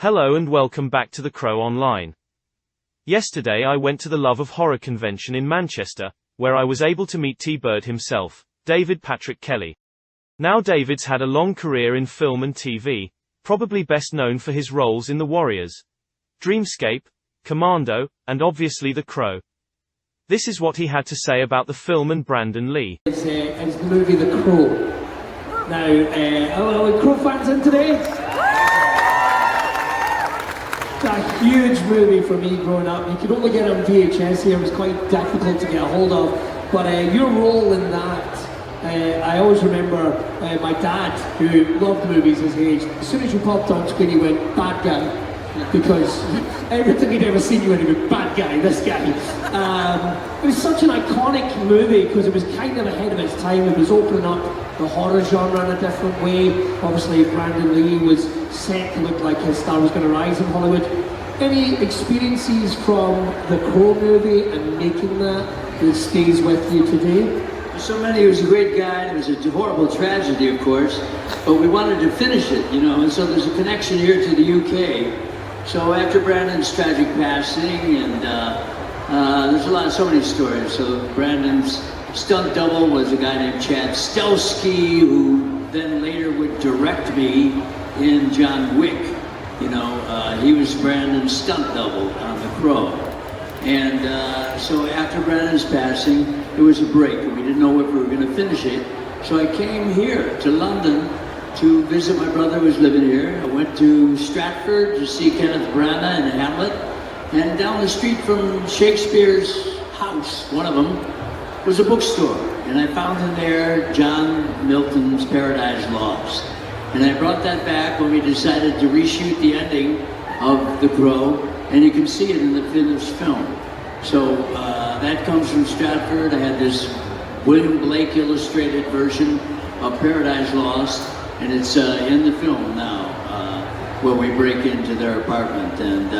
Hello and welcome back to The Crow Online. Yesterday I went to the Love of Horror convention in Manchester, where I was able to meet T-Bird himself, David Patrick Kelly. Now David's had a long career in film and TV, probably best known for his roles in The Warriors, Dreamscape, Commando, and obviously The Crow. This is what he had to say about the film and Brandon Lee. It's the movie The Crow. Now, hello Crow fans in today? It's a huge movie for me growing up. You could only get it on VHS here, it was quite difficult to get a hold of. But your role in that, I always remember my dad, who loved movies as age, as soon as you popped on screen he went, bad guy. Because everything he'd ever seen you went, he went, bad guy, this guy. It was such an iconic movie because it was kind of ahead of its time. It was opening up the horror genre in a different way. Obviously Brandon Lee was set to look like his star was going to rise in Hollywood. Any experiences from the Crow movie and making that stays with you today? So many. He was a great guy. It was a horrible tragedy, of course, but we wanted to finish it, you know, and so there's a connection here to the UK. So after Brandon's tragic passing, and there's so many stories. So Brandon's stunt double was a guy named Chad Stahelski, who then later would direct me in John Wick. You know, he was Brandon's stunt double on The Crow. And so after Brandon's passing, there was a break, and we didn't know if we were going to finish it. So I came here to London to visit my brother who was living here. I went to Stratford to see Kenneth Branagh in Hamlet. And down the street from Shakespeare's house, one of them, was a bookstore. And I found in there John Milton's Paradise Lost. And I brought that back when we decided to reshoot the ending of The Crow, and you can see it in the finished film. So that comes from Stratford. I had this William Blake illustrated version of Paradise Lost, and it's in the film now, where we break into their apartment. And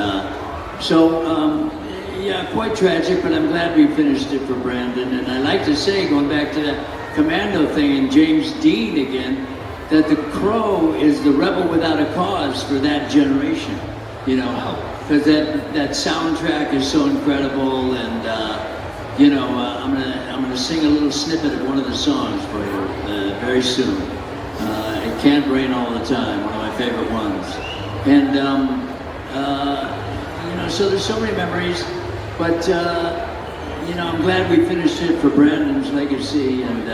yeah, quite tragic, but I'm glad we finished it for Brandon. And I like to say, going back to that Commando thing and James Dean again, that The Crow is the rebel without a cause for that generation, you know, because that soundtrack is so incredible. And you know, I'm gonna sing a little snippet of one of the songs for you very soon. It Can't Rain All the Time, one of my favorite ones. And you know, so there's so many memories, but you know, I'm glad we finished it for Brandon's legacy. And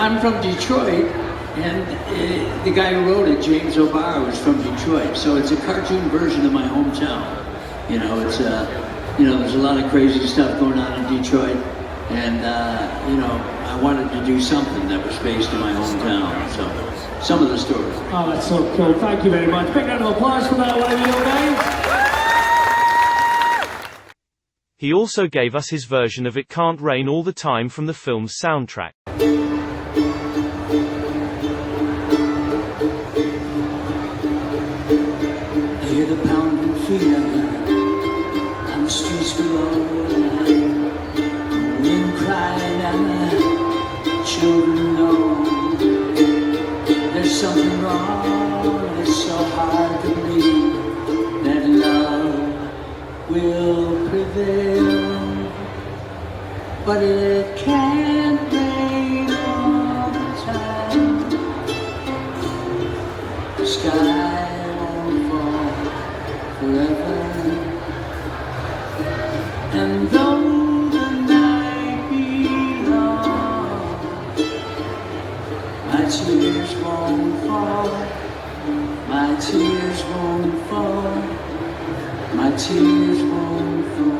I'm from Detroit, and the guy who wrote it, James O'Barr, was from Detroit. So it's a cartoon version of my hometown. You know, it's you know, there's a lot of crazy stuff going on in Detroit, and you know, I wanted to do something that was based in my hometown. So some of the stories. Oh, that's so cool. Thank you very much. Big round of applause for that, whatever you guys. He also gave us his version of It Can't Rain All the Time from the film's soundtrack. I hear the pounding feet on the streets below, men crying and the children know there's something wrong. It's so hard to believe that love will prevail, but it can't rain all the time. The sky won't fall forever, and though the night be long, my tears won't fall, my tears won't fall, my tears won't fall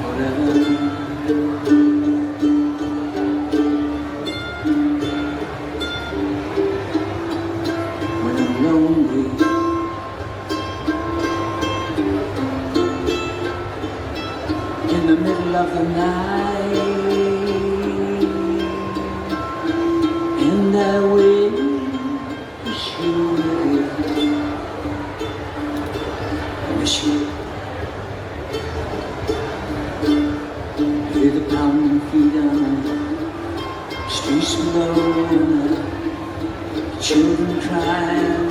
forever. When I'm lonely, in the middle of the night, and I wish you were here. I wish you were. I hear the pounding feet on the streets below, and the children crying,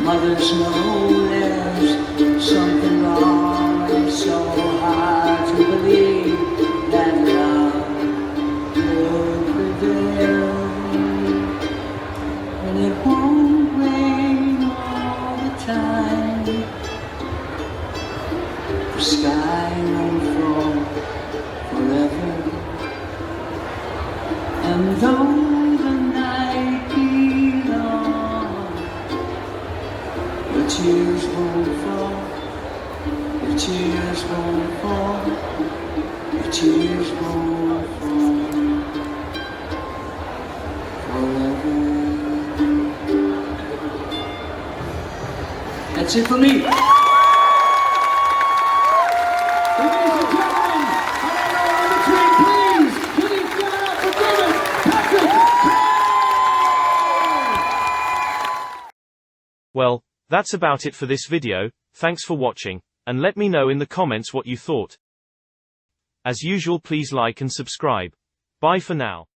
mothers know there's something wrong. It's so hard to believe that love will prevail, and it won't rain all the time. The sky won't fall forever, and though the night be long, your tears won't fall, your tears won't fall, your tears won't fall forever. That's it for me. Well, that's about it for this video. Thanks for watching, and let me know in the comments what you thought. As usual, please like and subscribe. Bye for now.